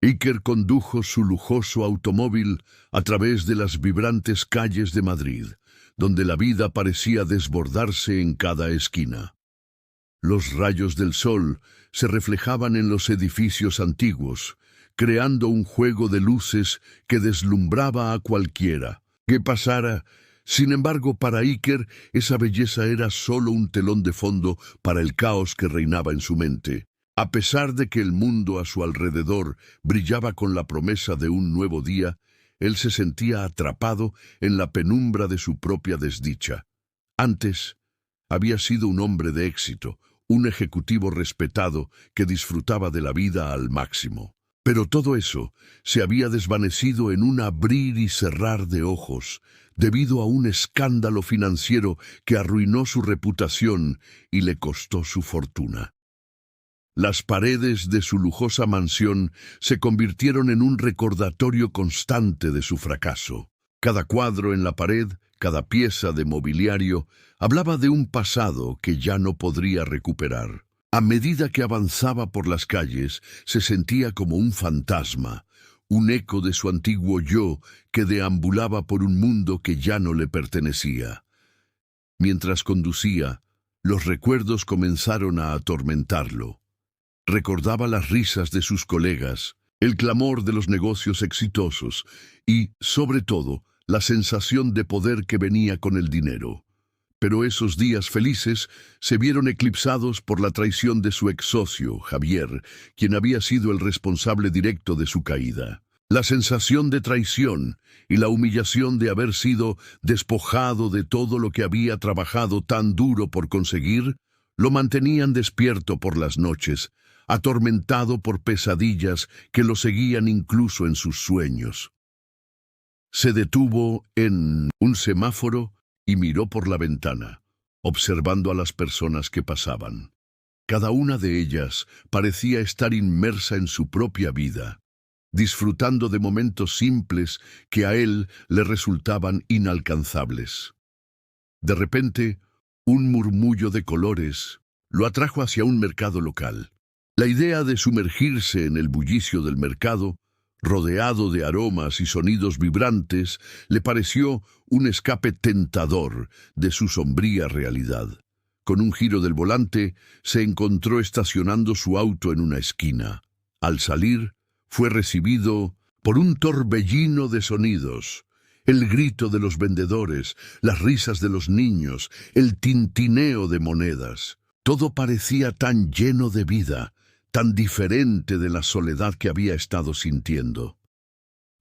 Iker condujo su lujoso automóvil a través de las vibrantes calles de Madrid, donde la vida parecía desbordarse en cada esquina. Los rayos del sol se reflejaban en los edificios antiguos, creando un juego de luces que deslumbraba a cualquiera que pasara. Sin embargo, para Iker, esa belleza era solo un telón de fondo para el caos que reinaba en su mente. A pesar de que el mundo a su alrededor brillaba con la promesa de un nuevo día, él se sentía atrapado en la penumbra de su propia desdicha. Antes, había sido un hombre de éxito, un ejecutivo respetado que disfrutaba de la vida al máximo. Pero todo eso se había desvanecido en un abrir y cerrar de ojos, debido a un escándalo financiero que arruinó su reputación y le costó su fortuna. Las paredes de su lujosa mansión se convirtieron en un recordatorio constante de su fracaso. Cada cuadro en la pared, cada pieza de mobiliario, hablaba de un pasado que ya no podría recuperar. A medida que avanzaba por las calles, se sentía como un fantasma, un eco de su antiguo yo que deambulaba por un mundo que ya no le pertenecía. Mientras conducía, los recuerdos comenzaron a atormentarlo. Recordaba las risas de sus colegas, el clamor de los negocios exitosos y, sobre todo, la sensación de poder que venía con el dinero. Pero esos días felices se vieron eclipsados por la traición de su ex socio, Javier, quien había sido el responsable directo de su caída. La sensación de traición y la humillación de haber sido despojado de todo lo que había trabajado tan duro por conseguir, lo mantenían despierto por las noches, atormentado por pesadillas que lo seguían incluso en sus sueños. Se detuvo en un semáforo y miró por la ventana, observando a las personas que pasaban. Cada una de ellas parecía estar inmersa en su propia vida, disfrutando de momentos simples que a él le resultaban inalcanzables. De repente, un murmullo de colores lo atrajo hacia un mercado local. La idea de sumergirse en el bullicio del mercado, rodeado de aromas y sonidos vibrantes, le pareció un escape tentador de su sombría realidad. Con un giro del volante, se encontró estacionando su auto en una esquina. Al salir, fue recibido por un torbellino de sonidos. El grito de los vendedores, las risas de los niños, el tintineo de monedas. Todo parecía tan lleno de vida, tan diferente de la soledad que había estado sintiendo.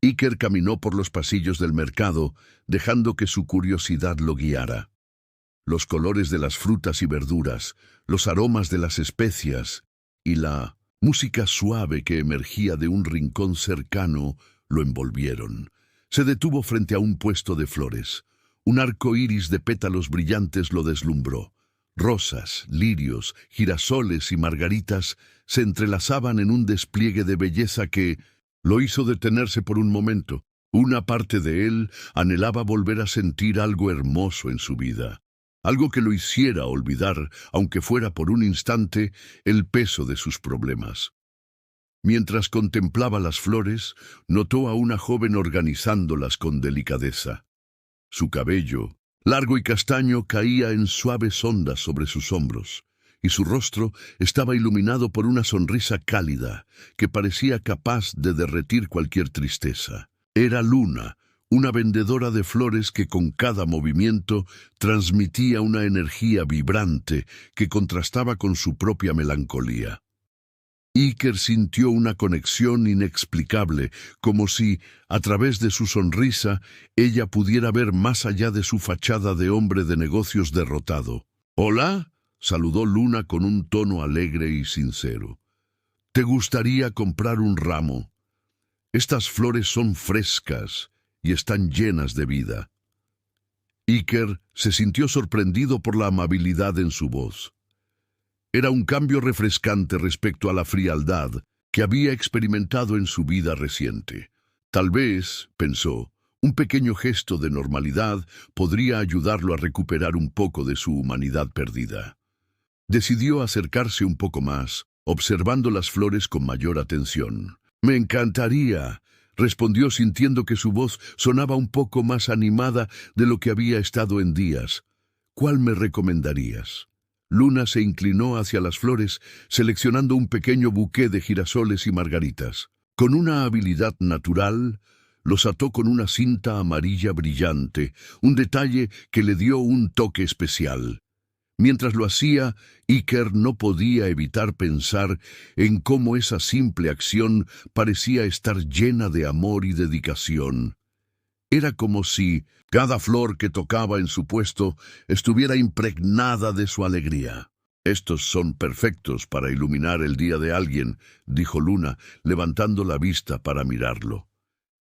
Iker caminó por los pasillos del mercado, dejando que su curiosidad lo guiara. Los colores de las frutas y verduras, los aromas de las especias y la música suave que emergía de un rincón cercano lo envolvieron. Se detuvo frente a un puesto de flores. Un arco iris de pétalos brillantes lo deslumbró. Rosas, lirios, girasoles y margaritas se entrelazaban en un despliegue de belleza que lo hizo detenerse por un momento. Una parte de él anhelaba volver a sentir algo hermoso en su vida, algo que lo hiciera olvidar, aunque fuera por un instante, el peso de sus problemas. Mientras contemplaba las flores, notó a una joven organizándolas con delicadeza. Su cabello, largo y castaño, caía en suaves ondas sobre sus hombros, y su rostro estaba iluminado por una sonrisa cálida que parecía capaz de derretir cualquier tristeza. Era Luna, una vendedora de flores que con cada movimiento transmitía una energía vibrante que contrastaba con su propia melancolía. Iker sintió una conexión inexplicable, como si, a través de su sonrisa, ella pudiera ver más allá de su fachada de hombre de negocios derrotado. «¿Hola?», saludó Luna con un tono alegre y sincero. «¿Te gustaría comprar un ramo? Estas flores son frescas y están llenas de vida». Iker se sintió sorprendido por la amabilidad en su voz. Era un cambio refrescante respecto a la frialdad que había experimentado en su vida reciente. Tal vez, pensó, un pequeño gesto de normalidad podría ayudarlo a recuperar un poco de su humanidad perdida. Decidió acercarse un poco más, observando las flores con mayor atención. Me encantaría, respondió sintiendo que su voz sonaba un poco más animada de lo que había estado en días. ¿Cuál me recomendarías? Luna se inclinó hacia las flores, seleccionando un pequeño buqué de girasoles y margaritas. Con una habilidad natural, los ató con una cinta amarilla brillante, un detalle que le dio un toque especial. Mientras lo hacía, Iker no podía evitar pensar en cómo esa simple acción parecía estar llena de amor y dedicación. Era como si cada flor que tocaba en su puesto estuviera impregnada de su alegría. «Estos son perfectos para iluminar el día de alguien», dijo Luna, levantando la vista para mirarlo.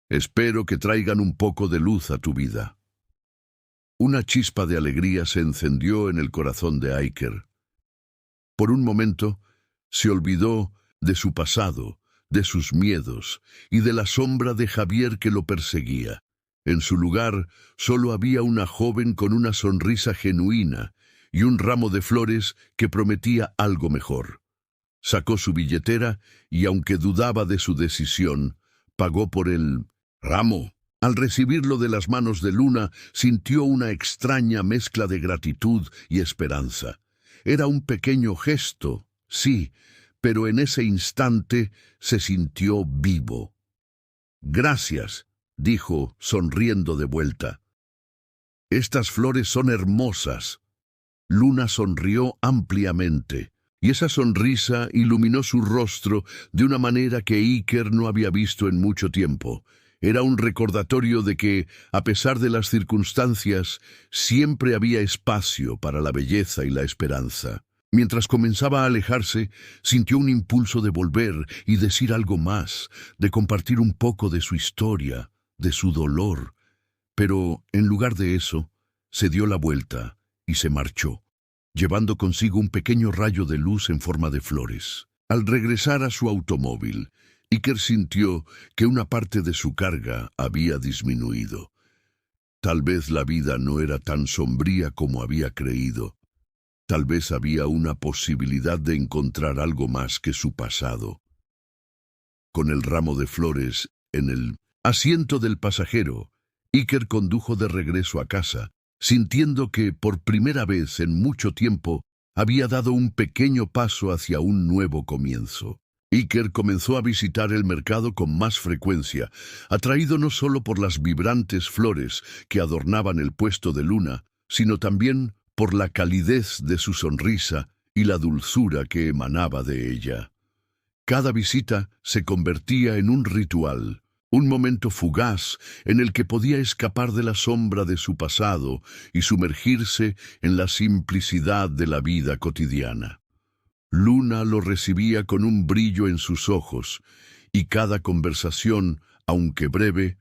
«Espero que traigan un poco de luz a tu vida». Una chispa de alegría se encendió en el corazón de Iker. Por un momento, se olvidó de su pasado, de sus miedos y de la sombra de Javier que lo perseguía. En su lugar, solo había una joven con una sonrisa genuina y un ramo de flores que prometía algo mejor. Sacó su billetera y, aunque dudaba de su decisión, pagó por el ramo. Al recibirlo de las manos de Luna, sintió una extraña mezcla de gratitud y esperanza. Era un pequeño gesto, sí, pero en ese instante se sintió vivo. «Gracias», dijo, sonriendo de vuelta. «Estas flores son hermosas». Luna sonrió ampliamente, y esa sonrisa iluminó su rostro de una manera que Iker no había visto en mucho tiempo. Era un recordatorio de que, a pesar de las circunstancias, siempre había espacio para la belleza y la esperanza. Mientras comenzaba a alejarse, sintió un impulso de volver y decir algo más, de compartir un poco de su historia, de su dolor. Pero, en lugar de eso, se dio la vuelta y se marchó, llevando consigo un pequeño rayo de luz en forma de flores. Al regresar a su automóvil, Iker sintió que una parte de su carga había disminuido. Tal vez la vida no era tan sombría como había creído. Tal vez había una posibilidad de encontrar algo más que su pasado. Con el ramo de flores en el asiento del pasajero, Iker condujo de regreso a casa, sintiendo que, por primera vez en mucho tiempo, había dado un pequeño paso hacia un nuevo comienzo. Iker comenzó a visitar el mercado con más frecuencia, atraído no solo por las vibrantes flores que adornaban el puesto de Luna, sino también por la calidez de su sonrisa y la dulzura que emanaba de ella. Cada visita se convertía en un ritual, un momento fugaz en el que podía escapar de la sombra de su pasado y sumergirse en la simplicidad de la vida cotidiana. Luna lo recibía con un brillo en sus ojos, y cada conversación, aunque breve,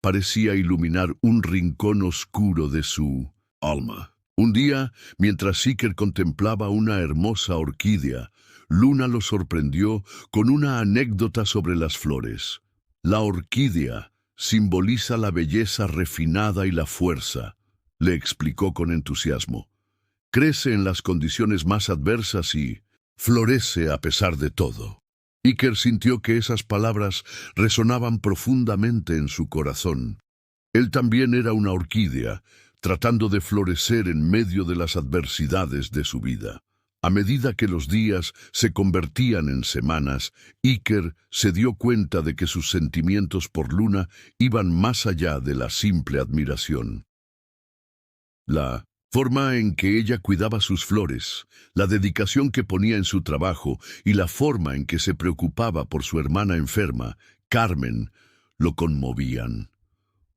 parecía iluminar un rincón oscuro de su alma. Un día, mientras Iker contemplaba una hermosa orquídea, Luna lo sorprendió con una anécdota sobre las flores. La orquídea simboliza la belleza refinada y la fuerza, le explicó con entusiasmo. Crece en las condiciones más adversas y florece a pesar de todo. Iker sintió que esas palabras resonaban profundamente en su corazón. Él también era una orquídea, tratando de florecer en medio de las adversidades de su vida. A medida que los días se convertían en semanas, Iker se dio cuenta de que sus sentimientos por Luna iban más allá de la simple admiración. La forma en que ella cuidaba sus flores, la dedicación que ponía en su trabajo y la forma en que se preocupaba por su hermana enferma, Carmen, lo conmovían.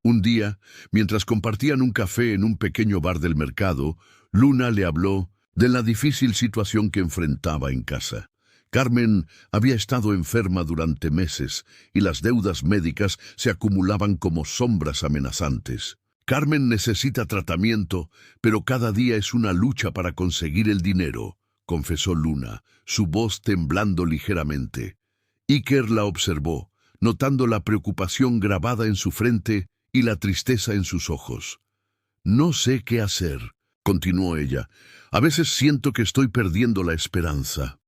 Un día, mientras compartían un café en un pequeño bar del mercado, Luna le habló de la difícil situación que enfrentaba en casa. Carmen había estado enferma durante meses y las deudas médicas se acumulaban como sombras amenazantes. Carmen necesita tratamiento, pero cada día es una lucha para conseguir el dinero, confesó Luna, su voz temblando ligeramente. Iker la observó, notando la preocupación grabada en su frente y la tristeza en sus ojos. «No sé qué hacer», continuó ella. «A veces siento que estoy perdiendo la esperanza».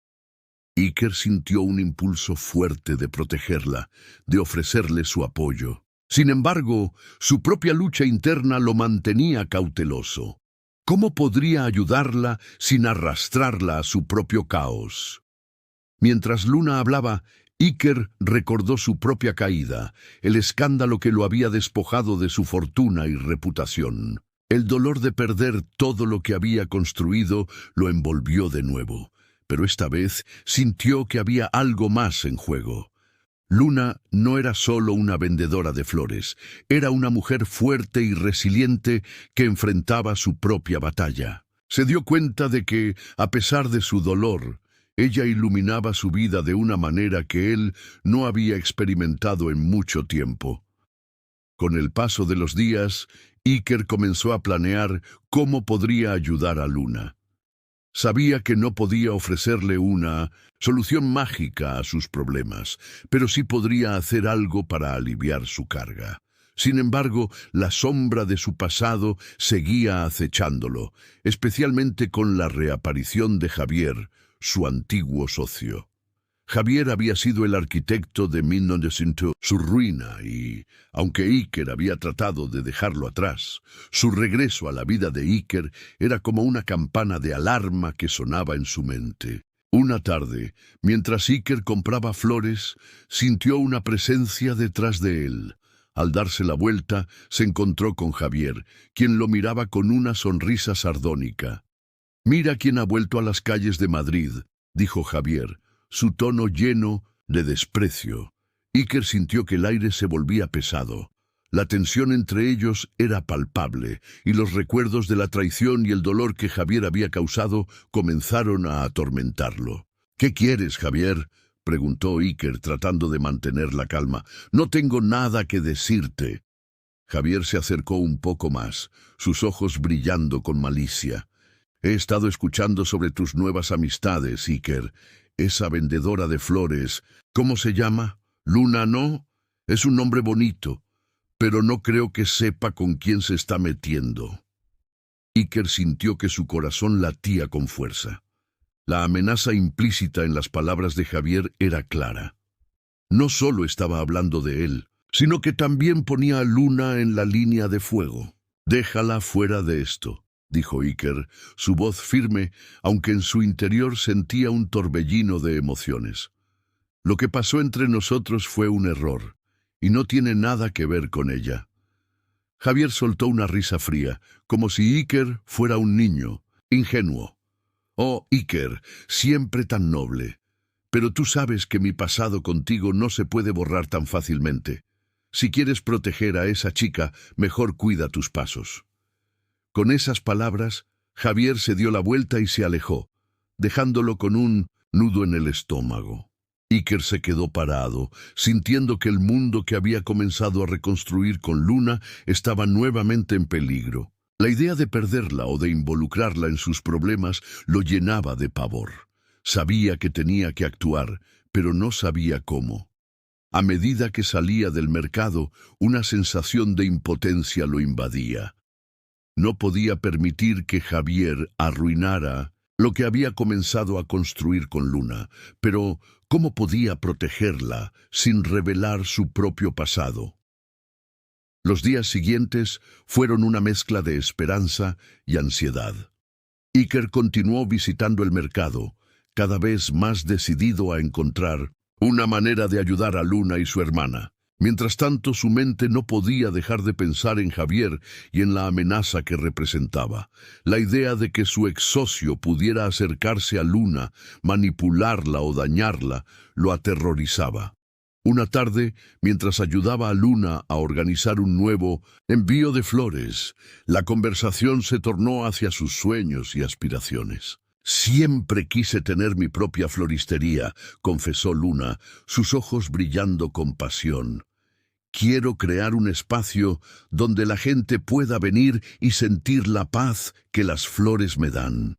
Iker sintió un impulso fuerte de protegerla, de ofrecerle su apoyo. Sin embargo, su propia lucha interna lo mantenía cauteloso. ¿Cómo podría ayudarla sin arrastrarla a su propio caos? Mientras Luna hablaba, Iker recordó su propia caída, el escándalo que lo había despojado de su fortuna y reputación. El dolor de perder todo lo que había construido lo envolvió de nuevo, pero esta vez sintió que había algo más en juego. Luna no era solo una vendedora de flores, era una mujer fuerte y resiliente que enfrentaba su propia batalla. Se dio cuenta de que, a pesar de su dolor, ella iluminaba su vida de una manera que él no había experimentado en mucho tiempo. Con el paso de los días, Iker comenzó a planear cómo podría ayudar a Luna. Sabía que no podía ofrecerle una solución mágica a sus problemas, pero sí podría hacer algo para aliviar su carga. Sin embargo, la sombra de su pasado seguía acechándolo, especialmente con la reaparición de Javier, su antiguo socio. Javier había sido el arquitecto de 1900, su ruina y, aunque Iker había tratado de dejarlo atrás, su regreso a la vida de Iker era como una campana de alarma que sonaba en su mente. Una tarde, mientras Iker compraba flores, sintió una presencia detrás de él. Al darse la vuelta, se encontró con Javier, quien lo miraba con una sonrisa sardónica. «Mira quién ha vuelto a las calles de Madrid», dijo Javier, su tono lleno de desprecio. Iker sintió que el aire se volvía pesado. La tensión entre ellos era palpable, y los recuerdos de la traición y el dolor que Javier había causado comenzaron a atormentarlo. «¿Qué quieres, Javier?», preguntó Iker, tratando de mantener la calma. «No tengo nada que decirte». Javier se acercó un poco más, sus ojos brillando con malicia. «He estado escuchando sobre tus nuevas amistades, Iker. Esa vendedora de flores, ¿cómo se llama? Luna, ¿no? Es un nombre bonito, pero no creo que sepa con quién se está metiendo». Iker sintió que su corazón latía con fuerza. La amenaza implícita en las palabras de Javier era clara. No solo estaba hablando de él, sino que también ponía a Luna en la línea de fuego. «Déjala fuera de esto», dijo Iker, su voz firme, aunque en su interior sentía un torbellino de emociones. «Lo que pasó entre nosotros fue un error, y no tiene nada que ver con ella». Javier soltó una risa fría, como si Iker fuera un niño, ingenuo. «Oh, Iker, siempre tan noble. Pero tú sabes que mi pasado contigo no se puede borrar tan fácilmente. Si quieres proteger a esa chica, mejor cuida tus pasos». Con esas palabras, Javier se dio la vuelta y se alejó, dejándolo con un nudo en el estómago. Iker se quedó parado, sintiendo que el mundo que había comenzado a reconstruir con Luna estaba nuevamente en peligro. La idea de perderla o de involucrarla en sus problemas lo llenaba de pavor. Sabía que tenía que actuar, pero no sabía cómo. A medida que salía del mercado, una sensación de impotencia lo invadía. No podía permitir que Javier arruinara lo que había comenzado a construir con Luna, pero ¿cómo podía protegerla sin revelar su propio pasado? Los días siguientes fueron una mezcla de esperanza y ansiedad. Iker continuó visitando el mercado, cada vez más decidido a encontrar una manera de ayudar a Luna y su hermana. Mientras tanto, su mente no podía dejar de pensar en Javier y en la amenaza que representaba. La idea de que su ex socio pudiera acercarse a Luna, manipularla o dañarla, lo aterrorizaba. Una tarde, mientras ayudaba a Luna a organizar un nuevo envío de flores, la conversación se tornó hacia sus sueños y aspiraciones. «Siempre quise tener mi propia floristería», confesó Luna, sus ojos brillando con pasión. «Quiero crear un espacio donde la gente pueda venir y sentir la paz que las flores me dan».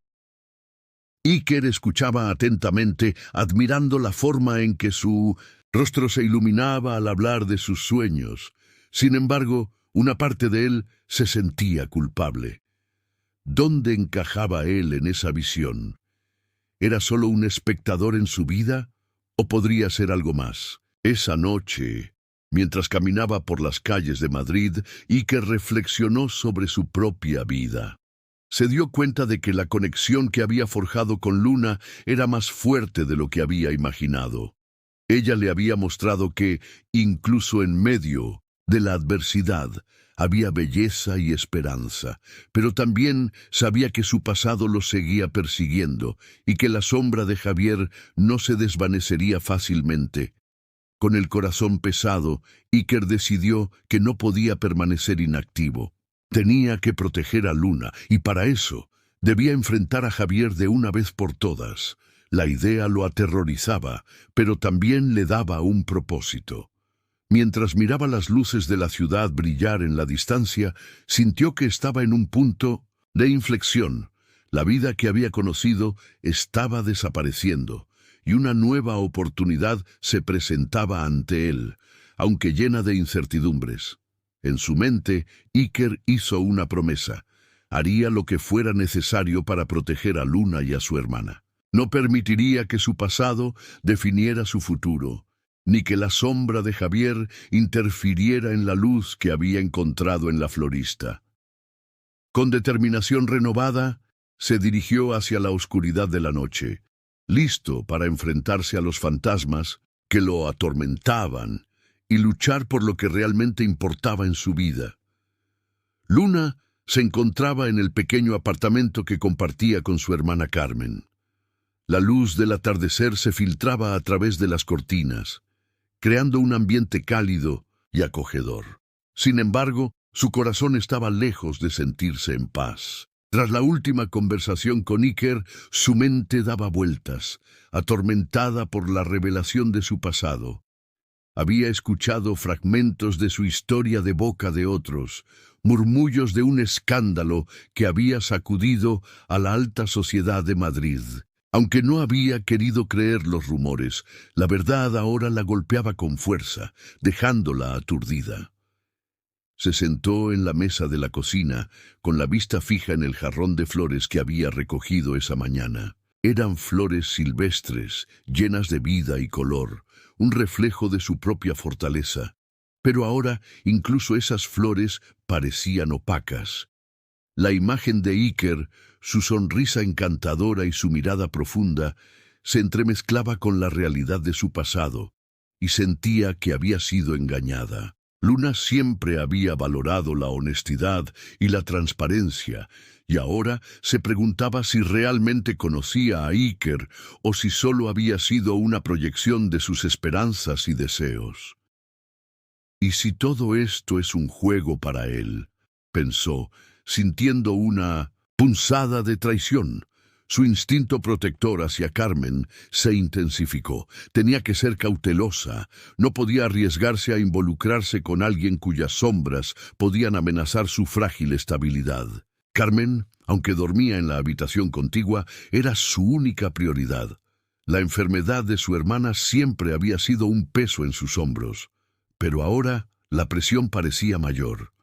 Iker escuchaba atentamente, admirando la forma en que su rostro se iluminaba al hablar de sus sueños. Sin embargo, una parte de él se sentía culpable. ¿Dónde encajaba él en esa visión? ¿Era solo un espectador en su vida? ¿O podría ser algo más? Esa noche, mientras caminaba por las calles de Madrid, Iker reflexionó sobre su propia vida. Se dio cuenta de que la conexión que había forjado con Luna era más fuerte de lo que había imaginado. Ella le había mostrado que, incluso en medio de la adversidad, había belleza y esperanza, pero también sabía que su pasado lo seguía persiguiendo y que la sombra de Javier no se desvanecería fácilmente. Con el corazón pesado, Iker decidió que no podía permanecer inactivo. Tenía que proteger a Luna, y para eso debía enfrentar a Javier de una vez por todas. La idea lo aterrorizaba, pero también le daba un propósito. Mientras miraba las luces de la ciudad brillar en la distancia, sintió que estaba en un punto de inflexión. La vida que había conocido estaba desapareciendo, y una nueva oportunidad se presentaba ante él, aunque llena de incertidumbres. En su mente, Iker hizo una promesa. Haría lo que fuera necesario para proteger a Luna y a su hermana. No permitiría que su pasado definiera su futuro, ni que la sombra de Javier interfiriera en la luz que había encontrado en la florista. Con determinación renovada, se dirigió hacia la oscuridad de la noche, listo para enfrentarse a los fantasmas que lo atormentaban y luchar por lo que realmente importaba en su vida. Luna se encontraba en el pequeño apartamento que compartía con su hermana Carmen. La luz del atardecer se filtraba a través de las cortinas, creando un ambiente cálido y acogedor. Sin embargo, su corazón estaba lejos de sentirse en paz. Tras la última conversación con Iker, su mente daba vueltas, atormentada por la revelación de su pasado. Había escuchado fragmentos de su historia de boca de otros, murmullos de un escándalo que había sacudido a la alta sociedad de Madrid. Aunque no había querido creer los rumores, la verdad ahora la golpeaba con fuerza, dejándola aturdida. Se sentó en la mesa de la cocina, con la vista fija en el jarrón de flores que había recogido esa mañana. Eran flores silvestres, llenas de vida y color, un reflejo de su propia fortaleza. Pero ahora incluso esas flores parecían opacas. La imagen de Iker, su sonrisa encantadora y su mirada profunda, se entremezclaba con la realidad de su pasado, y sentía que había sido engañada. Luna siempre había valorado la honestidad y la transparencia, y ahora se preguntaba si realmente conocía a Iker o si solo había sido una proyección de sus esperanzas y deseos. ¿Y si todo esto es un juego para él?, pensó, sintiendo una punzada de traición. Su instinto protector hacia Carmen se intensificó. Tenía que ser cautelosa. No podía arriesgarse a involucrarse con alguien cuyas sombras podían amenazar su frágil estabilidad. Carmen, aunque dormía en la habitación contigua, era su única prioridad. La enfermedad de su hermana siempre había sido un peso en sus hombros, pero ahora la presión parecía mayor.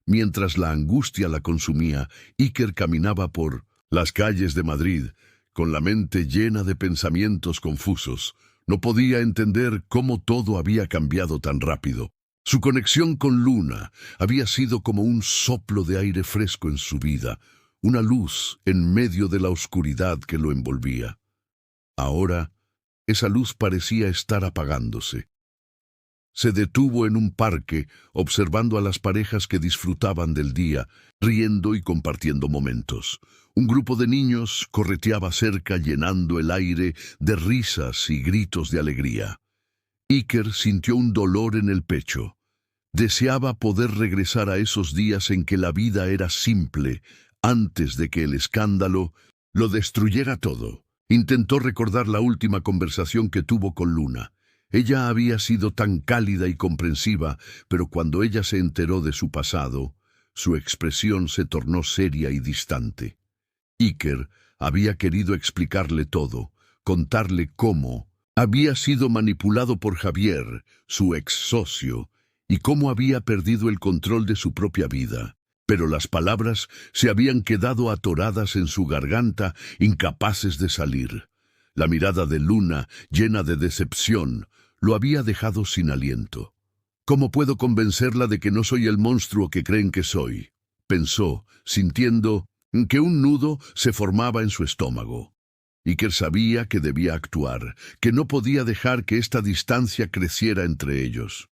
Mientras la angustia la consumía, Iker caminaba por las calles de Madrid, con la mente llena de pensamientos confusos. No podía entender cómo todo había cambiado tan rápido. Su conexión con Luna había sido como un soplo de aire fresco en su vida, una luz en medio de la oscuridad que lo envolvía. Ahora, esa luz parecía estar apagándose. Se detuvo en un parque, observando a las parejas que disfrutaban del día, riendo y compartiendo momentos. Un grupo de niños correteaba cerca, llenando el aire de risas y gritos de alegría. Iker sintió un dolor en el pecho. Deseaba poder regresar a esos días en que la vida era simple, antes de que el escándalo lo destruyera todo. Intentó recordar la última conversación que tuvo con Luna. Ella había sido tan cálida y comprensiva, pero cuando ella se enteró de su pasado, su expresión se tornó seria y distante. Iker había querido explicarle todo, contarle cómo había sido manipulado por Javier, su ex socio, y cómo había perdido el control de su propia vida. Pero las palabras se habían quedado atoradas en su garganta, incapaces de salir. La mirada de Luna, llena de decepción, lo había dejado sin aliento. ¿Cómo puedo convencerla de que no soy el monstruo que creen que soy?, pensó, sintiendo que un nudo se formaba en su estómago. Iker sabía que debía actuar, que no podía dejar que esta distancia creciera entre ellos.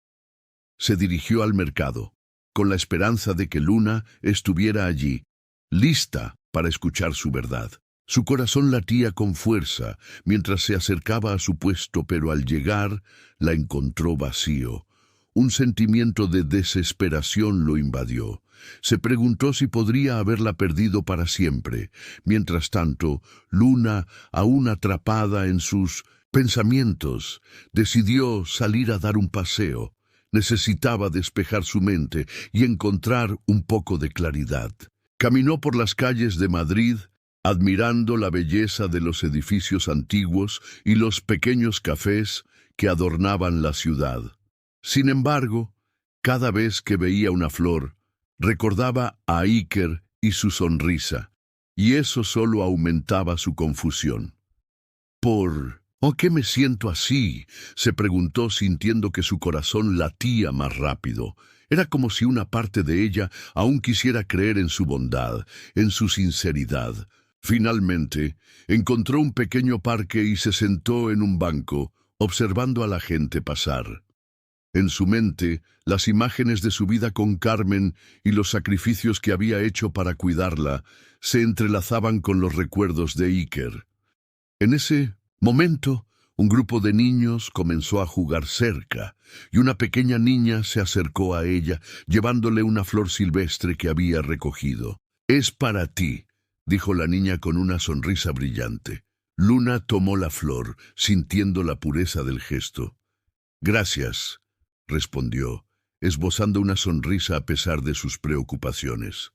Se dirigió al mercado, con la esperanza de que Luna estuviera allí, lista para escuchar su verdad. Su corazón latía con fuerza mientras se acercaba a su puesto, pero al llegar la encontró vacío. Un sentimiento de desesperación lo invadió. Se preguntó si podría haberla perdido para siempre. Mientras tanto, Luna, aún atrapada en sus pensamientos, decidió salir a dar un paseo. Necesitaba despejar su mente y encontrar un poco de claridad. Caminó por las calles de Madrid, admirando la belleza de los edificios antiguos y los pequeños cafés que adornaban la ciudad. Sin embargo, cada vez que veía una flor, recordaba a Iker y su sonrisa, y eso solo aumentaba su confusión. ¿Por qué me siento así?, se preguntó, sintiendo que su corazón latía más rápido. Era como si una parte de ella aún quisiera creer en su bondad, en su sinceridad. Finalmente, encontró un pequeño parque y se sentó en un banco, observando a la gente pasar. En su mente, las imágenes de su vida con Carmen y los sacrificios que había hecho para cuidarla se entrelazaban con los recuerdos de Iker. En ese momento, un grupo de niños comenzó a jugar cerca, y una pequeña niña se acercó a ella, llevándole una flor silvestre que había recogido. «Es para ti», dijo la niña con una sonrisa brillante. Luna tomó la flor, sintiendo la pureza del gesto. «Gracias», respondió, esbozando una sonrisa a pesar de sus preocupaciones.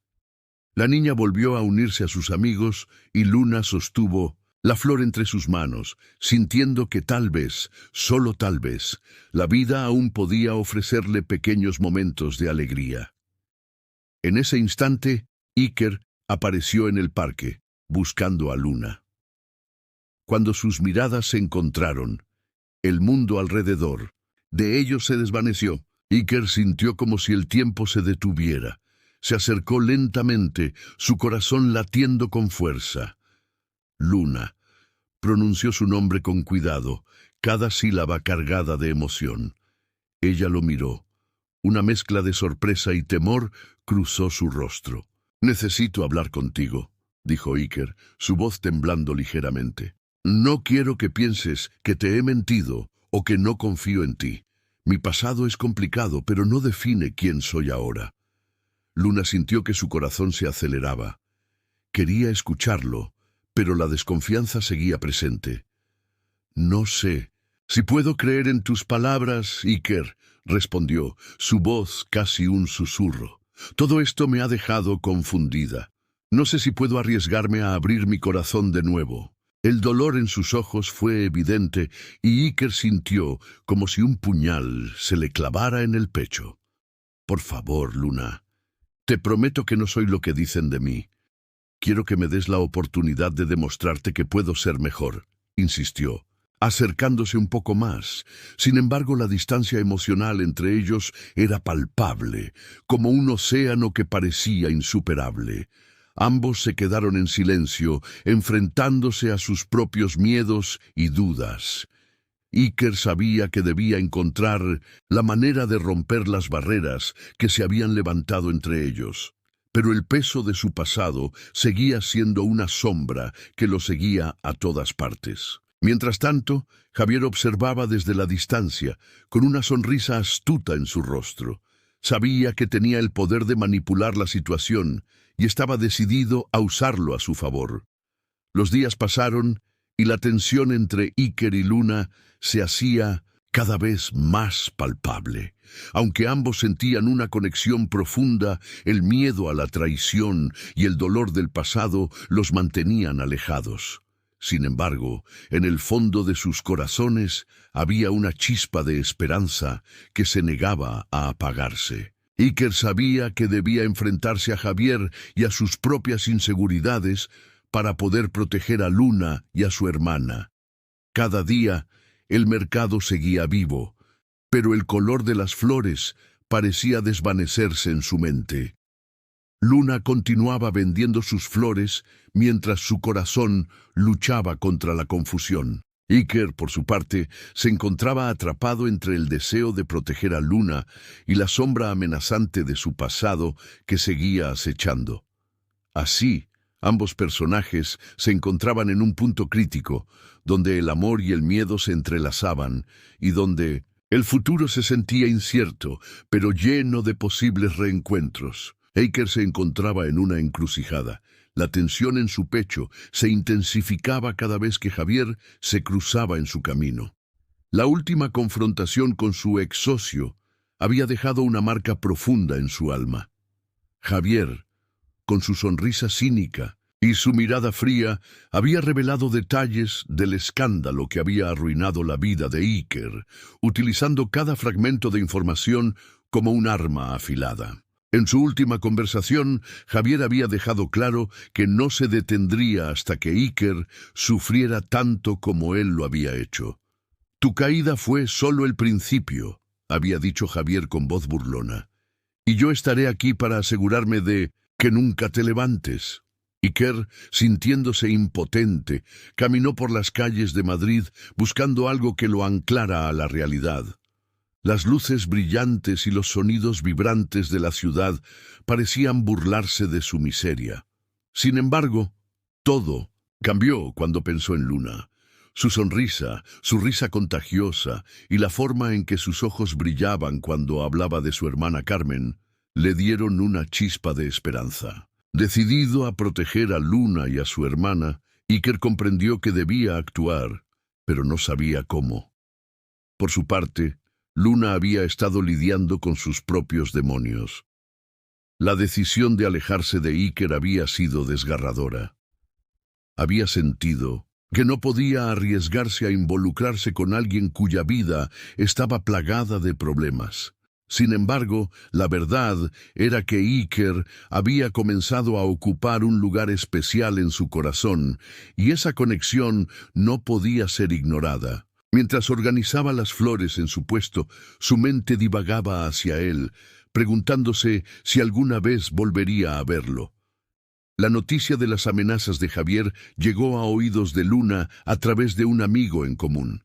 La niña volvió a unirse a sus amigos y Luna sostuvo la flor entre sus manos, sintiendo que tal vez, solo tal vez, la vida aún podía ofrecerle pequeños momentos de alegría. En ese instante, Iker apareció en el parque, buscando a Luna. Cuando sus miradas se encontraron, el mundo alrededor de ellos se desvaneció. Iker sintió como si el tiempo se detuviera. Se acercó lentamente, su corazón latiendo con fuerza. Luna. Pronunció su nombre con cuidado, cada sílaba cargada de emoción. Ella lo miró. Una mezcla de sorpresa y temor cruzó su rostro. «Necesito hablar contigo», dijo Iker, su voz temblando ligeramente. «No quiero que pienses que te he mentido o que no confío en ti. Mi pasado es complicado, pero no define quién soy ahora». Luna sintió que su corazón se aceleraba. Quería escucharlo, pero la desconfianza seguía presente. «No sé si puedo creer en tus palabras, Iker», respondió, su voz casi un susurro. «Todo esto me ha dejado confundida. No sé si puedo arriesgarme a abrir mi corazón de nuevo». El dolor en sus ojos fue evidente y Iker sintió como si un puñal se le clavara en el pecho. «Por favor, Luna, te prometo que no soy lo que dicen de mí. Quiero que me des la oportunidad de demostrarte que puedo ser mejor», insistió, acercándose un poco más. Sin embargo, la distancia emocional entre ellos era palpable, como un océano que parecía insuperable. Ambos se quedaron en silencio, enfrentándose a sus propios miedos y dudas. Iker sabía que debía encontrar la manera de romper las barreras que se habían levantado entre ellos. Pero el peso de su pasado seguía siendo una sombra que lo seguía a todas partes. Mientras tanto, Javier observaba desde la distancia, con una sonrisa astuta en su rostro. Sabía que tenía el poder de manipular la situación y estaba decidido a usarlo a su favor. Los días pasaron y la tensión entre Iker y Luna se hacía cada vez más palpable. Aunque ambos sentían una conexión profunda, el miedo a la traición y el dolor del pasado los mantenían alejados. Sin embargo, en el fondo de sus corazones había una chispa de esperanza que se negaba a apagarse. Iker sabía que debía enfrentarse a Javier y a sus propias inseguridades para poder proteger a Luna y a su hermana. Cada día, el mercado seguía vivo, pero el color de las flores parecía desvanecerse en su mente. Luna continuaba vendiendo sus flores mientras su corazón luchaba contra la confusión. Iker, por su parte, se encontraba atrapado entre el deseo de proteger a Luna y la sombra amenazante de su pasado que seguía acechando. Así, ambos personajes se encontraban en un punto crítico, donde el amor y el miedo se entrelazaban y donde el futuro se sentía incierto, pero lleno de posibles reencuentros. Iker se encontraba en una encrucijada. La tensión en su pecho se intensificaba cada vez que Javier se cruzaba en su camino. La última confrontación con su ex socio había dejado una marca profunda en su alma. Javier, con su sonrisa cínica y su mirada fría, había revelado detalles del escándalo que había arruinado la vida de Iker, utilizando cada fragmento de información como un arma afilada. En su última conversación, Javier había dejado claro que no se detendría hasta que Iker sufriera tanto como él lo había hecho. «Tu caída fue solo el principio», había dicho Javier con voz burlona. «Y yo estaré aquí para asegurarme de que nunca te levantes». Iker, sintiéndose impotente, caminó por las calles de Madrid buscando algo que lo anclara a la realidad. Las luces brillantes y los sonidos vibrantes de la ciudad parecían burlarse de su miseria. Sin embargo, todo cambió cuando pensó en Luna. Su sonrisa, su risa contagiosa y la forma en que sus ojos brillaban cuando hablaba de su hermana Carmen le dieron una chispa de esperanza. Decidido a proteger a Luna y a su hermana, Iker comprendió que debía actuar, pero no sabía cómo. Por su parte, Luna había estado lidiando con sus propios demonios. La decisión de alejarse de Iker había sido desgarradora. Había sentido que no podía arriesgarse a involucrarse con alguien cuya vida estaba plagada de problemas. Sin embargo, la verdad era que Iker había comenzado a ocupar un lugar especial en su corazón, y esa conexión no podía ser ignorada. Mientras organizaba las flores en su puesto, su mente divagaba hacia él, preguntándose si alguna vez volvería a verlo. La noticia de las amenazas de Javier llegó a oídos de Luna a través de un amigo en común.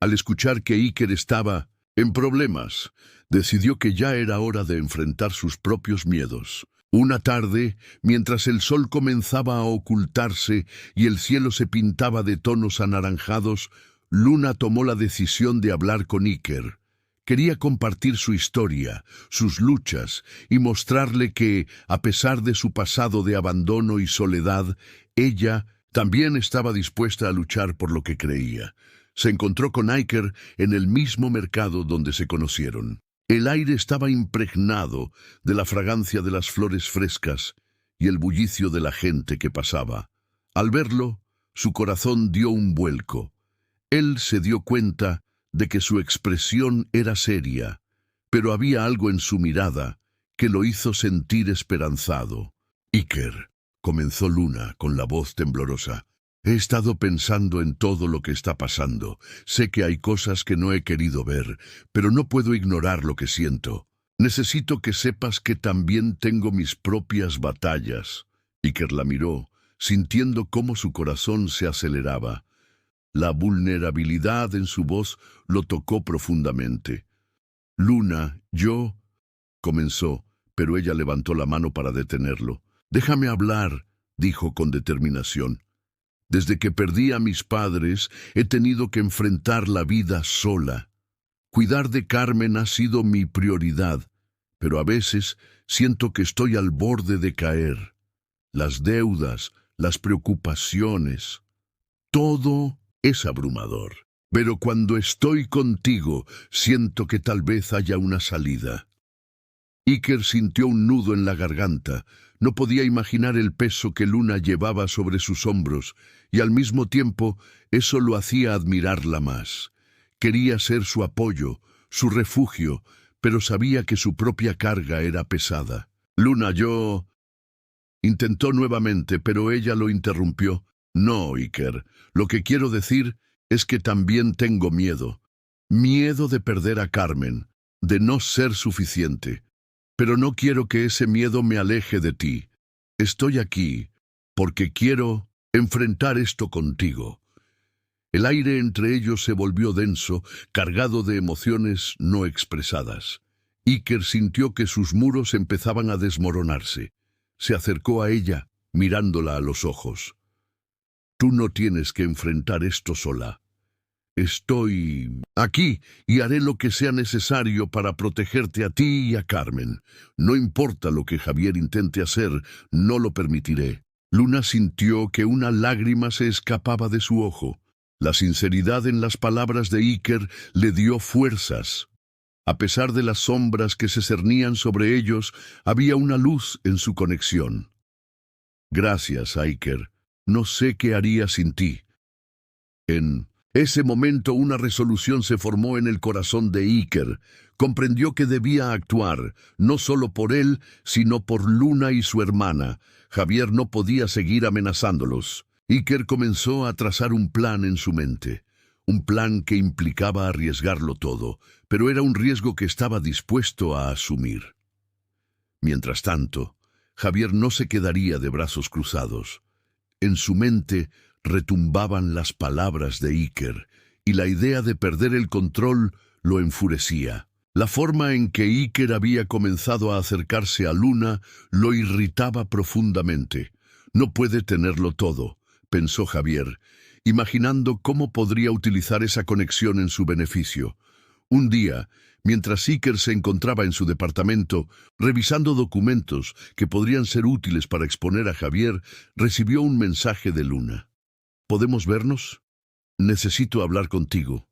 Al escuchar que Iker estaba en problemas, decidió que ya era hora de enfrentar sus propios miedos. Una tarde, mientras el sol comenzaba a ocultarse y el cielo se pintaba de tonos anaranjados, Luna tomó la decisión de hablar con Iker. Quería compartir su historia, sus luchas, y mostrarle que, a pesar de su pasado de abandono y soledad, ella también estaba dispuesta a luchar por lo que creía. Se encontró con Iker en el mismo mercado donde se conocieron. El aire estaba impregnado de la fragancia de las flores frescas y el bullicio de la gente que pasaba. Al verlo, su corazón dio un vuelco. Él se dio cuenta de que su expresión era seria, pero había algo en su mirada que lo hizo sentir esperanzado. «Iker», comenzó Luna con la voz temblorosa, «he estado pensando en todo lo que está pasando. Sé que hay cosas que no he querido ver, pero no puedo ignorar lo que siento. Necesito que sepas que también tengo mis propias batallas». Iker la miró, sintiendo cómo su corazón se aceleraba. La vulnerabilidad en su voz lo tocó profundamente. «Luna, yo...» comenzó, pero ella levantó la mano para detenerlo. «Déjame hablar», dijo con determinación. «Desde que perdí a mis padres, he tenido que enfrentar la vida sola. Cuidar de Carmen ha sido mi prioridad, pero a veces siento que estoy al borde de caer. Las deudas, las preocupaciones, todo es abrumador. Pero cuando estoy contigo, siento que tal vez haya una salida». Iker sintió un nudo en la garganta. No podía imaginar el peso que Luna llevaba sobre sus hombros, y al mismo tiempo eso lo hacía admirarla más. Quería ser su apoyo, su refugio, pero sabía que su propia carga era pesada. «Luna, yo...» intentó nuevamente, pero ella lo interrumpió. «No, Iker, lo que quiero decir Es que también tengo miedo. Miedo de perder a Carmen, de no ser suficiente. Pero no quiero que ese miedo me aleje de ti. Estoy aquí porque quiero enfrentar esto contigo. El aire entre ellos se volvió denso, cargado de emociones no expresadas. Iker sintió que sus muros empezaban a desmoronarse. Se acercó a ella, mirándola a los ojos. Tú no tienes que enfrentar esto sola. Estoy aquí y haré lo que sea necesario para protegerte a ti y a Carmen. No importa lo que Javier intente hacer, no lo permitiré. Luna sintió que una lágrima se escapaba de su ojo. La sinceridad en las palabras de Iker le dio fuerzas. A pesar de las sombras que se cernían sobre ellos, había una luz en su conexión. Gracias, Iker. No sé qué haría sin ti. En ese momento una resolución se formó en el corazón de Iker. Comprendió que debía actuar, no solo por él, sino por Luna y su hermana. Javier no podía seguir amenazándolos. Iker comenzó a trazar un plan en su mente. Un plan que implicaba arriesgarlo todo, pero era un riesgo que estaba dispuesto a asumir. Mientras tanto, Javier no se quedaría de brazos cruzados. En su mente retumbaban las palabras de Iker, y la idea de perder el control lo enfurecía. La forma en que Iker había comenzado a acercarse a Luna lo irritaba profundamente. No puede tenerlo todo, pensó Javier, imaginando cómo podría utilizar esa conexión en su beneficio. Un día, mientras Iker se encontraba en su departamento, revisando documentos que podrían ser útiles para exponer a Javier, recibió un mensaje de Luna. ¿Podemos vernos? Necesito hablar contigo.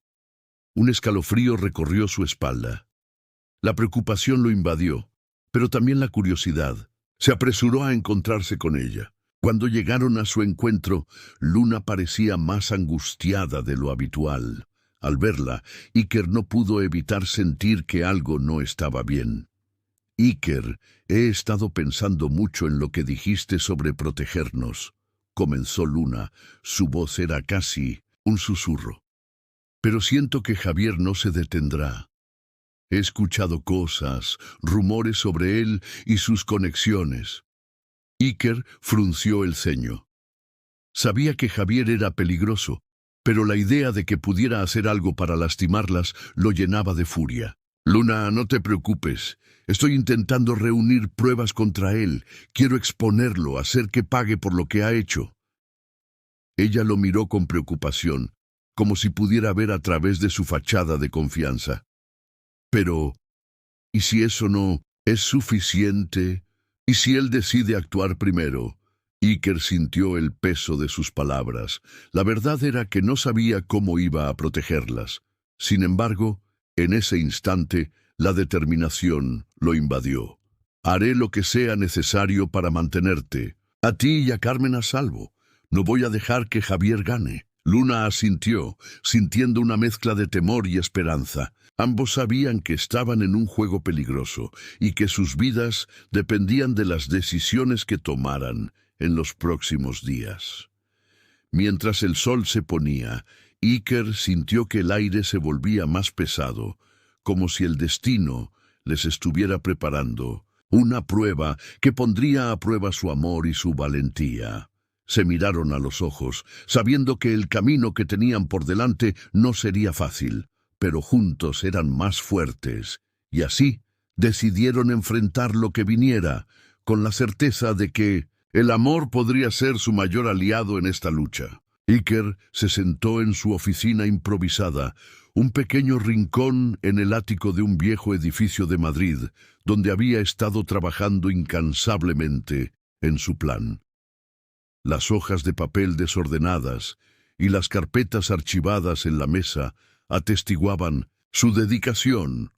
Un escalofrío recorrió su espalda. La preocupación lo invadió, pero también la curiosidad. Se apresuró a encontrarse con ella. Cuando llegaron a su encuentro, Luna parecía más angustiada de lo habitual. Al verla, Iker no pudo evitar sentir que algo no estaba bien. Iker, he estado pensando mucho en lo que dijiste sobre protegernos, comenzó Luna. Su voz era casi un susurro. Pero siento que Javier no se detendrá. He escuchado cosas, rumores sobre él y sus conexiones. Iker frunció el ceño. Sabía que Javier era peligroso, pero la idea de que pudiera hacer algo para lastimarlas lo llenaba de furia. Luna, no te preocupes. Estoy intentando reunir pruebas contra él. Quiero exponerlo, hacer que pague por lo que ha hecho. Ella lo miró con preocupación, como si pudiera ver a través de su fachada de confianza. Pero, ¿y si eso no es suficiente? ¿Y si él decide actuar primero? Iker sintió el peso de sus palabras. La verdad era que no sabía cómo iba a protegerlas. Sin embargo, en ese instante, la determinación lo invadió. Haré lo que sea necesario para mantenerte, a ti y a Carmen a salvo. No voy a dejar que Javier gane. Luna asintió, sintiendo una mezcla de temor y esperanza. Ambos sabían que estaban en un juego peligroso y que sus vidas dependían de las decisiones que tomaran en los próximos días. Mientras el sol se ponía, Iker sintió que el aire se volvía más pesado, como si el destino les estuviera preparando una prueba que pondría a prueba su amor y su valentía. Se miraron a los ojos, sabiendo que el camino que tenían por delante no sería fácil, pero juntos eran más fuertes, y así decidieron enfrentar lo que viniera, con la certeza de que el amor podría ser su mayor aliado en esta lucha. Iker se sentó en su oficina improvisada, un pequeño rincón en el ático de un viejo edificio de Madrid, donde había estado trabajando incansablemente en su plan. Las hojas de papel desordenadas y las carpetas archivadas en la mesa atestiguaban su dedicación.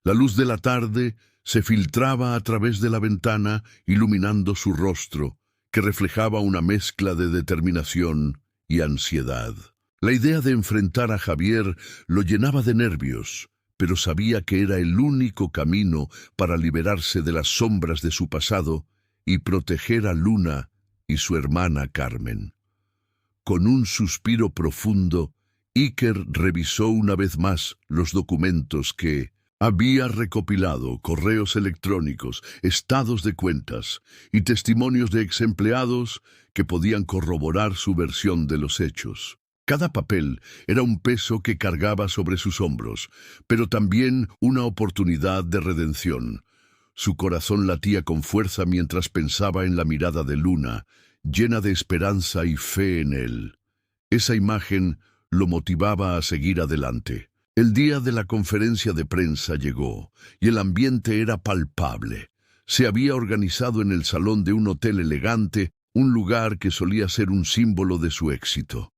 La luz de la tarde se filtraba a través de la ventana, iluminando su rostro, que reflejaba una mezcla de determinación y ansiedad. La idea de enfrentar a Javier lo llenaba de nervios, pero sabía que era el único camino para liberarse de las sombras de su pasado y proteger a Luna y su hermana Carmen. Con un suspiro profundo, Iker revisó una vez más los documentos que había recopilado, correos electrónicos, estados de cuentas y testimonios de exempleados que podían corroborar su versión de los hechos. Cada papel era un peso que cargaba sobre sus hombros, pero también una oportunidad de redención. Su corazón latía con fuerza mientras pensaba en la mirada de Luna, llena de esperanza y fe en él. Esa imagen lo motivaba a seguir adelante. El día de la conferencia de prensa llegó, y el ambiente era palpable. Se había organizado en el salón de un hotel elegante, un lugar que solía ser un símbolo de su éxito.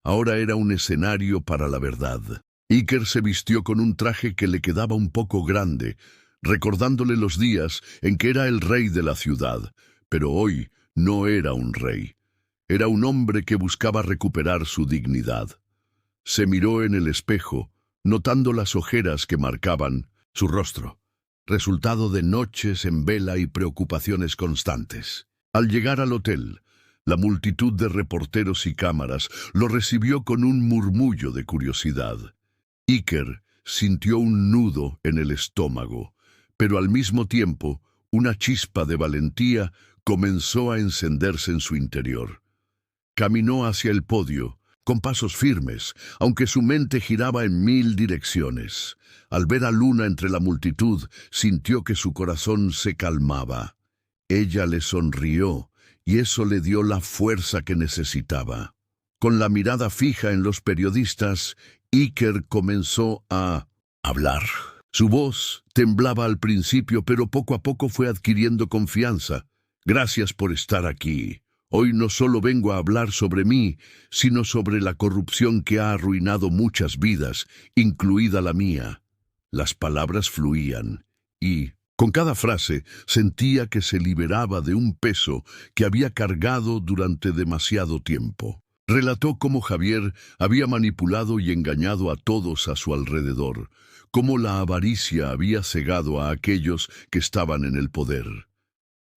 Ahora era un escenario para la verdad. Iker se vistió con un traje que le quedaba un poco grande, recordándole los días en que era el rey de la ciudad, pero hoy no era un rey. Era un hombre que buscaba recuperar su dignidad. Se miró en el espejo, notando las ojeras que marcaban su rostro, resultado de noches en vela y preocupaciones constantes. Al llegar al hotel, la multitud de reporteros y cámaras lo recibió con un murmullo de curiosidad. Iker sintió un nudo en el estómago, pero al mismo tiempo una chispa de valentía comenzó a encenderse en su interior. Caminó hacia el podio, con pasos firmes, aunque su mente giraba en 1000 direcciones. Al ver a Luna entre la multitud, sintió que su corazón se calmaba. Ella le sonrió, y eso le dio la fuerza que necesitaba. Con la mirada fija en los periodistas, Iker comenzó a hablar. Su voz temblaba al principio, pero poco a poco fue adquiriendo confianza. Gracias por estar aquí. Hoy no solo vengo a hablar sobre mí, sino sobre la corrupción que ha arruinado muchas vidas, incluida la mía. Las palabras fluían, y con cada frase sentía que se liberaba de un peso que había cargado durante demasiado tiempo. Relató cómo Javier había manipulado y engañado a todos a su alrededor, cómo la avaricia había cegado a aquellos que estaban en el poder.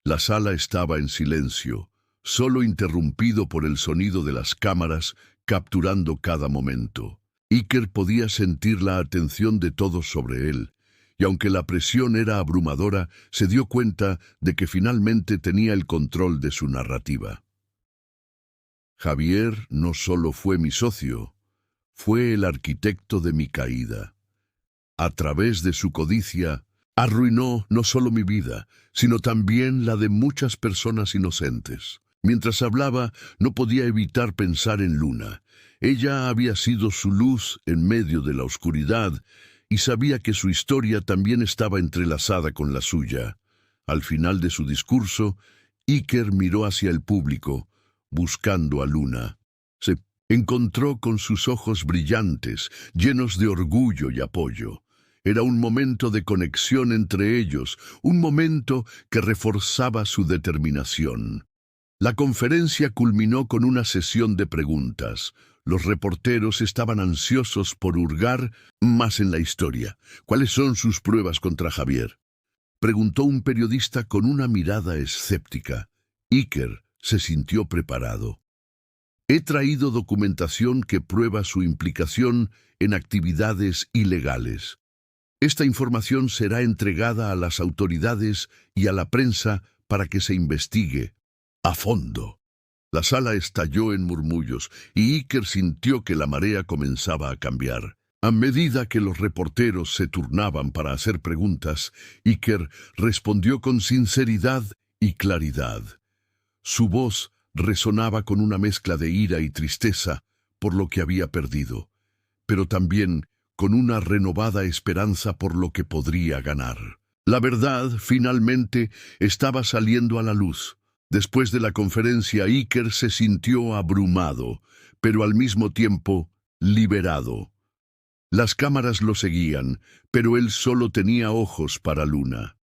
La sala estaba en silencio, solo interrumpido por el sonido de las cámaras capturando cada momento. Iker podía sentir la atención de todos sobre él, y aunque la presión era abrumadora, se dio cuenta de que finalmente tenía el control de su narrativa. Javier no solo fue mi socio, fue el arquitecto de mi caída. A través de su codicia, arruinó no solo mi vida, sino también la de muchas personas inocentes. Mientras hablaba, no podía evitar pensar en Luna. Ella había sido su luz en medio de la oscuridad, y sabía que su historia también estaba entrelazada con la suya. Al final de su discurso, Iker miró hacia el público, buscando a Luna. Se encontró con sus ojos brillantes, llenos de orgullo y apoyo. Era un momento de conexión entre ellos, un momento que reforzaba su determinación. La conferencia culminó con una sesión de preguntas. Los reporteros estaban ansiosos por hurgar más en la historia. ¿Cuáles son sus pruebas contra Javier?, preguntó un periodista con una mirada escéptica. Iker se sintió preparado. He traído documentación que prueba su implicación en actividades ilegales. Esta información será entregada a las autoridades y a la prensa para que se investigue a fondo. La sala estalló en murmullos y Iker sintió que la marea comenzaba a cambiar. A medida que los reporteros se turnaban para hacer preguntas, Iker respondió con sinceridad y claridad. Su voz resonaba con una mezcla de ira y tristeza por lo que había perdido, pero también con una renovada esperanza por lo que podría ganar. La verdad, finalmente, estaba saliendo a la luz. Después de la conferencia, Iker se sintió abrumado, pero al mismo tiempo liberado. Las cámaras lo seguían, pero él solo tenía ojos para Luna.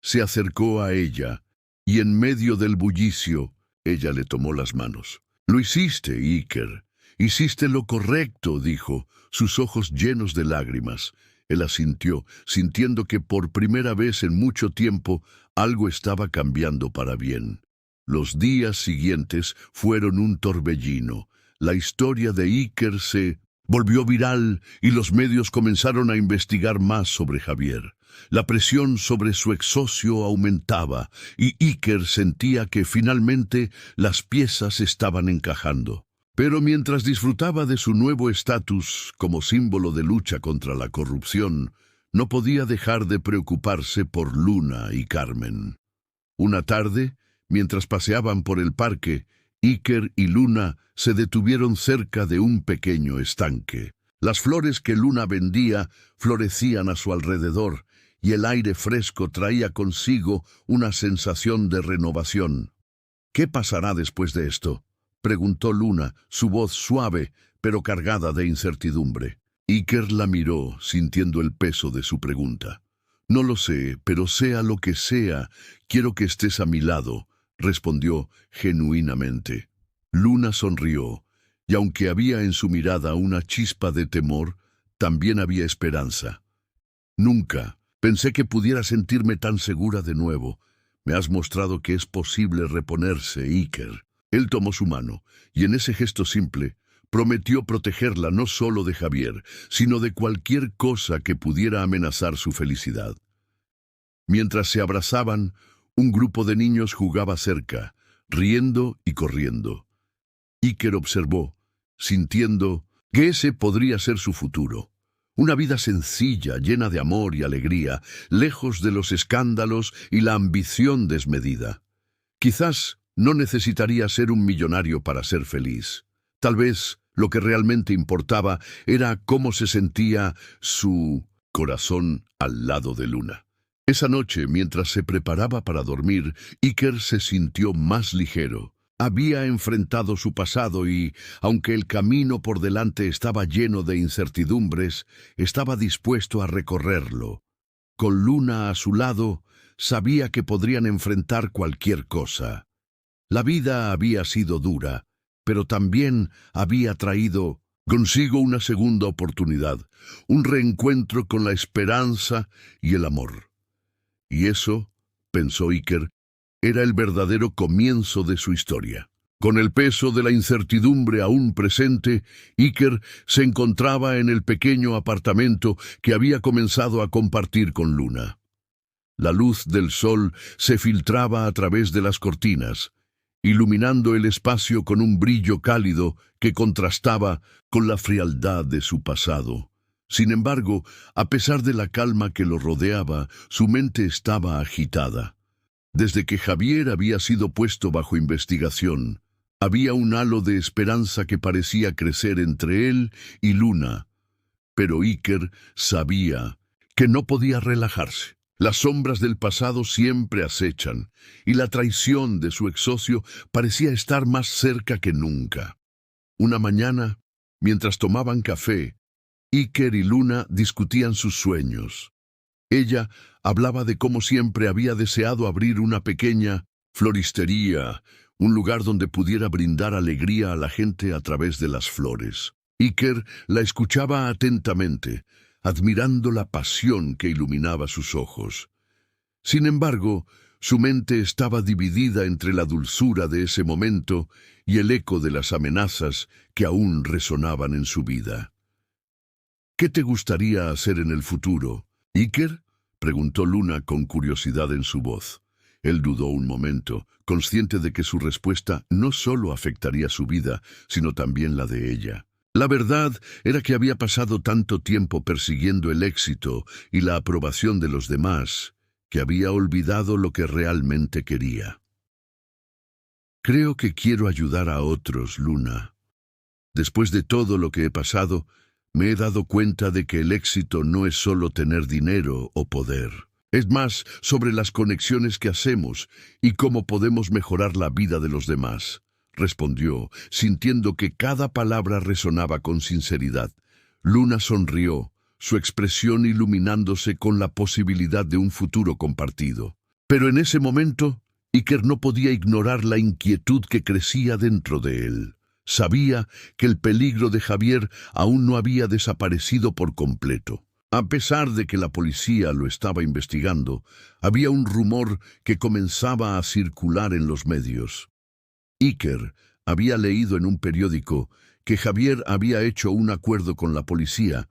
Se acercó a ella, y en medio del bullicio, ella le tomó las manos. «Lo hiciste, Iker. Hiciste lo correcto», dijo, sus ojos llenos de lágrimas. Él asintió, sintiendo que por primera vez en mucho tiempo algo estaba cambiando para bien. Los días siguientes fueron un torbellino. La historia de Iker se Volvió viral y los medios comenzaron a investigar más sobre Javier. La presión sobre su ex-socio aumentaba y Iker sentía que finalmente las piezas estaban encajando. Pero mientras disfrutaba de su nuevo estatus como símbolo de lucha contra la corrupción, no podía dejar de preocuparse por Luna y Carmen. Una tarde, mientras paseaban por el parque, Iker y Luna se detuvieron cerca de un pequeño estanque. Las flores que Luna vendía florecían a su alrededor y el aire fresco traía consigo una sensación de renovación. «¿Qué pasará después de esto?», preguntó Luna, su voz suave pero cargada de incertidumbre. Iker la miró, sintiendo el peso de su pregunta. «No lo sé, pero sea lo que sea, quiero que estés a mi lado», respondió genuinamente. Luna sonrió, y aunque había en su mirada una chispa de temor, también había esperanza. «Nunca pensé que pudiera sentirme tan segura de nuevo. Me has mostrado que es posible reponerse, Iker». Él tomó su mano, y en ese gesto simple, prometió protegerla no solo de Javier, sino de cualquier cosa que pudiera amenazar su felicidad. Mientras se abrazaban, un grupo de niños jugaba cerca, riendo y corriendo. Iker observó, sintiendo que ese podría ser su futuro. Una vida sencilla, llena de amor y alegría, lejos de los escándalos y la ambición desmedida. Quizás no necesitaría ser un millonario para ser feliz. Tal vez lo que realmente importaba era cómo se sentía su corazón al lado de Luna. Esa noche, mientras se preparaba para dormir, Iker se sintió más ligero. Había enfrentado su pasado y, aunque el camino por delante estaba lleno de incertidumbres, estaba dispuesto a recorrerlo. Con Luna a su lado, sabía que podrían enfrentar cualquier cosa. La vida había sido dura, pero también había traído consigo una segunda oportunidad, un reencuentro con la esperanza y el amor. Y eso, pensó Iker, era el verdadero comienzo de su historia. Con el peso de la incertidumbre aún presente, Iker se encontraba en el pequeño apartamento que había comenzado a compartir con Luna. La luz del sol se filtraba a través de las cortinas, iluminando el espacio con un brillo cálido que contrastaba con la frialdad de su pasado. Sin embargo, a pesar de la calma que lo rodeaba, su mente estaba agitada. Desde que Javier había sido puesto bajo investigación, había un halo de esperanza que parecía crecer entre él y Luna. Pero Iker sabía que no podía relajarse. Las sombras del pasado siempre acechan, y la traición de su ex-socio parecía estar más cerca que nunca. Una mañana, mientras tomaban café, Iker y Luna discutían sus sueños. Ella hablaba de cómo siempre había deseado abrir una pequeña floristería, un lugar donde pudiera brindar alegría a la gente a través de las flores. Iker la escuchaba atentamente, admirando la pasión que iluminaba sus ojos. Sin embargo, su mente estaba dividida entre la dulzura de ese momento y el eco de las amenazas que aún resonaban en su vida. «¿Qué te gustaría hacer en el futuro, Iker?», preguntó Luna con curiosidad en su voz. Él dudó un momento, consciente de que su respuesta no solo afectaría su vida, sino también la de ella. La verdad era que había pasado tanto tiempo persiguiendo el éxito y la aprobación de los demás, que había olvidado lo que realmente quería. «Creo que quiero ayudar a otros, Luna. Después de todo lo que he pasado, me he dado cuenta de que el éxito no es solo tener dinero o poder. Es más sobre las conexiones que hacemos y cómo podemos mejorar la vida de los demás», respondió, sintiendo que cada palabra resonaba con sinceridad. Luna sonrió, su expresión iluminándose con la posibilidad de un futuro compartido. Pero en ese momento, Iker no podía ignorar la inquietud que crecía dentro de él. Sabía que el peligro de Javier aún no había desaparecido por completo. A pesar de que la policía lo estaba investigando, había un rumor que comenzaba a circular en los medios. Iker había leído en un periódico que Javier había hecho un acuerdo con la policía,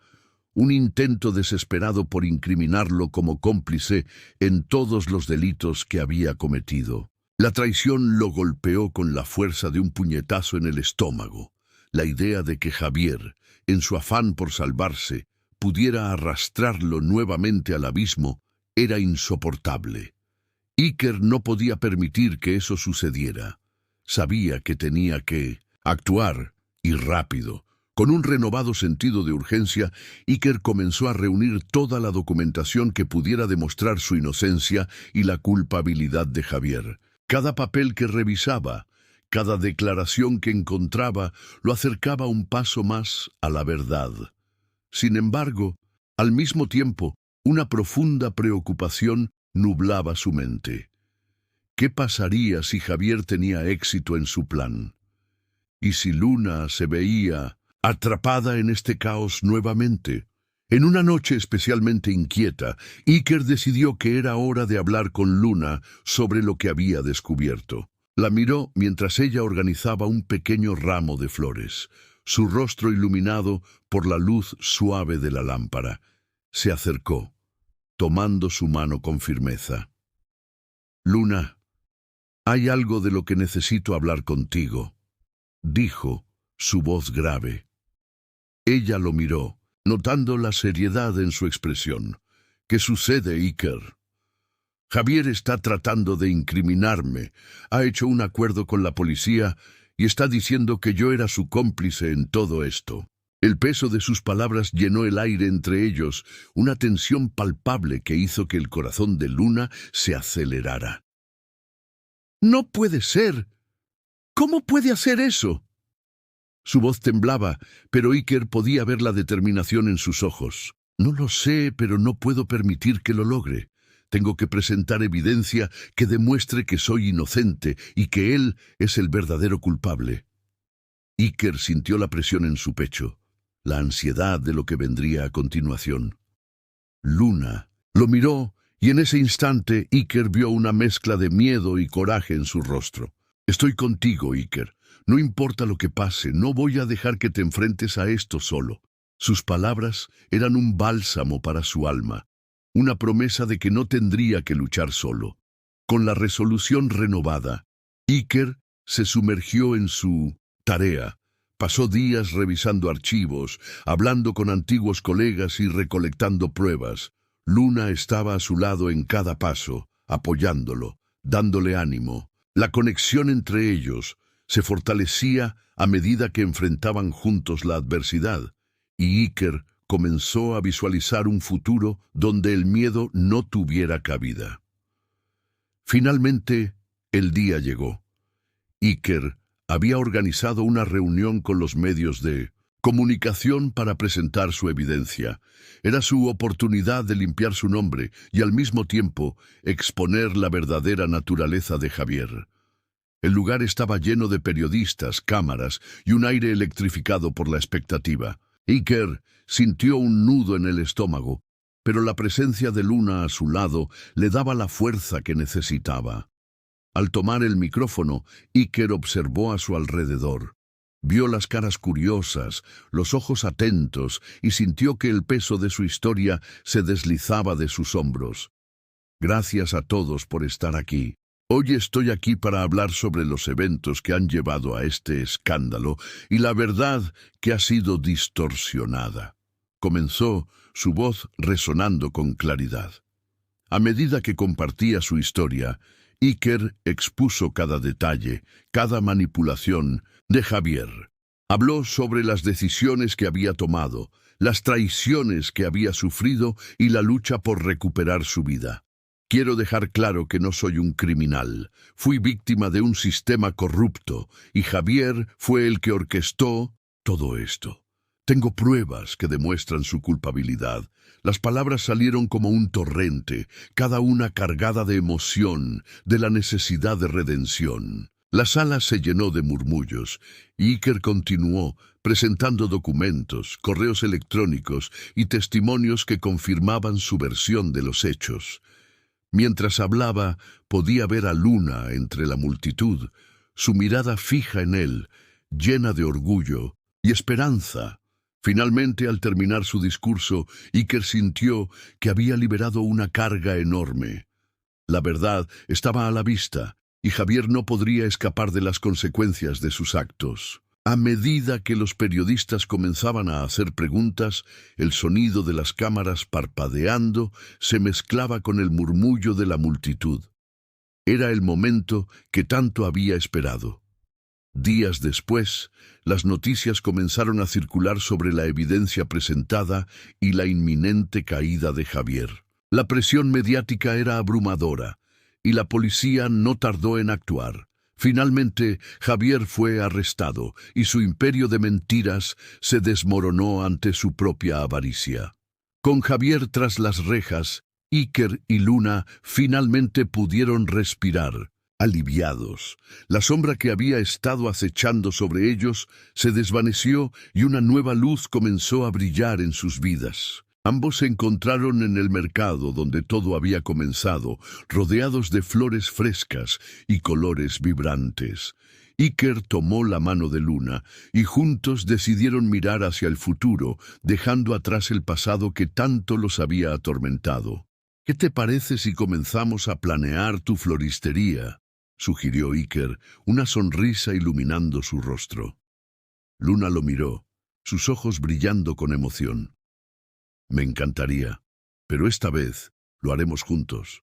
un intento desesperado por incriminarlo como cómplice en todos los delitos que había cometido. La traición lo golpeó con la fuerza de un puñetazo en el estómago. La idea de que Javier, en su afán por salvarse, pudiera arrastrarlo nuevamente al abismo, era insoportable. Iker no podía permitir que eso sucediera. Sabía que tenía que actuar, y rápido. Con un renovado sentido de urgencia, Iker comenzó a reunir toda la documentación que pudiera demostrar su inocencia y la culpabilidad de Javier. Cada papel que revisaba, cada declaración que encontraba, lo acercaba un paso más a la verdad. Sin embargo, al mismo tiempo, una profunda preocupación nublaba su mente. ¿Qué pasaría si Javier tenía éxito en su plan? ¿Y si Luna se veía atrapada en este caos nuevamente? En una noche especialmente inquieta, Iker decidió que era hora de hablar con Luna sobre lo que había descubierto. La miró mientras ella organizaba un pequeño ramo de flores, su rostro iluminado por la luz suave de la lámpara. Se acercó, tomando su mano con firmeza. «Luna, hay algo de lo que necesito hablar contigo», dijo, su voz grave. Ella lo miró, notando la seriedad en su expresión. «¿Qué sucede, Iker?» «Javier está tratando de incriminarme. Ha hecho un acuerdo con la policía y está diciendo que yo era su cómplice en todo esto». El peso de sus palabras llenó el aire entre ellos, una tensión palpable que hizo que el corazón de Luna se acelerara. «¡No puede ser! ¿Cómo puede hacer eso?» Su voz temblaba, pero Iker podía ver la determinación en sus ojos. «No lo sé, pero no puedo permitir que lo logre. Tengo que presentar evidencia que demuestre que soy inocente y que él es el verdadero culpable». Iker sintió la presión en su pecho, la ansiedad de lo que vendría a continuación. Luna lo miró y en ese instante Iker vio una mezcla de miedo y coraje en su rostro. «Estoy contigo, Iker. No importa lo que pase, no voy a dejar que te enfrentes a esto solo». Sus palabras eran un bálsamo para su alma, una promesa de que no tendría que luchar solo. Con la resolución renovada, Iker se sumergió en su tarea. Pasó días revisando archivos, hablando con antiguos colegas y recolectando pruebas. Luna estaba a su lado en cada paso, apoyándolo, dándole ánimo. La conexión entre ellos se fortalecía a medida que enfrentaban juntos la adversidad, y Iker comenzó a visualizar un futuro donde el miedo no tuviera cabida. Finalmente, el día llegó. Iker había organizado una reunión con los medios de comunicación para presentar su evidencia. Era su oportunidad de limpiar su nombre y al mismo tiempo exponer la verdadera naturaleza de Javier. El lugar estaba lleno de periodistas, cámaras y un aire electrificado por la expectativa. Iker sintió un nudo en el estómago, pero la presencia de Luna a su lado le daba la fuerza que necesitaba. Al tomar el micrófono, Iker observó a su alrededor. Vio las caras curiosas, los ojos atentos y sintió que el peso de su historia se deslizaba de sus hombros. «Gracias a todos por estar aquí. Hoy estoy aquí para hablar sobre los eventos que han llevado a este escándalo y la verdad que ha sido distorsionada», comenzó, su voz resonando con claridad. A medida que compartía su historia, Iker expuso cada detalle, cada manipulación de Javier. Habló sobre las decisiones que había tomado, las traiciones que había sufrido y la lucha por recuperar su vida. «Quiero dejar claro que no soy un criminal. Fui víctima de un sistema corrupto y Javier fue el que orquestó todo esto. Tengo pruebas que demuestran su culpabilidad». Las palabras salieron como un torrente, cada una cargada de emoción, de la necesidad de redención. La sala se llenó de murmullos, y Iker continuó, presentando documentos, correos electrónicos y testimonios que confirmaban su versión de los hechos. Mientras hablaba, podía ver a Luna entre la multitud, su mirada fija en él, llena de orgullo, y esperanza. Finalmente, al terminar su discurso, Iker sintió que había liberado una carga enorme. La verdad estaba a la vista, y Javier no podría escapar de las consecuencias de sus actos. A medida que los periodistas comenzaban a hacer preguntas, el sonido de las cámaras parpadeando se mezclaba con el murmullo de la multitud. Era el momento que tanto había esperado. Días después, las noticias comenzaron a circular sobre la evidencia presentada y la inminente caída de Javier. La presión mediática era abrumadora, y la policía no tardó en actuar. Finalmente, Javier fue arrestado, y su imperio de mentiras se desmoronó ante su propia avaricia. Con Javier tras las rejas, Iker y Luna finalmente pudieron respirar. Aliviados, la sombra que había estado acechando sobre ellos se desvaneció y una nueva luz comenzó a brillar en sus vidas. Ambos se encontraron en el mercado donde todo había comenzado, rodeados de flores frescas y colores vibrantes. Iker tomó la mano de Luna y juntos decidieron mirar hacia el futuro, dejando atrás el pasado que tanto los había atormentado. «¿Qué te parece si comenzamos a planear tu floristería?», sugirió Iker, una sonrisa iluminando su rostro. Luna lo miró, sus ojos brillando con emoción. «Me encantaría, pero esta vez lo haremos juntos».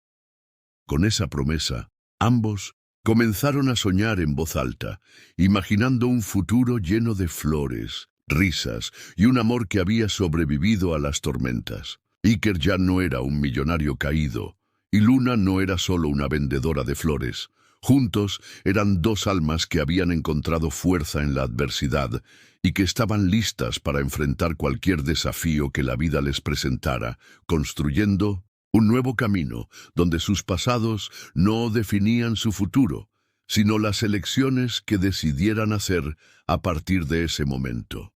Con esa promesa, ambos comenzaron a soñar en voz alta, imaginando un futuro lleno de flores, risas y un amor que había sobrevivido a las tormentas. Iker ya no era un millonario caído, y Luna no era solo una vendedora de flores. Juntos eran dos almas que habían encontrado fuerza en la adversidad y que estaban listas para enfrentar cualquier desafío que la vida les presentara, construyendo un nuevo camino donde sus pasados no definían su futuro, sino las elecciones que decidieran hacer a partir de ese momento.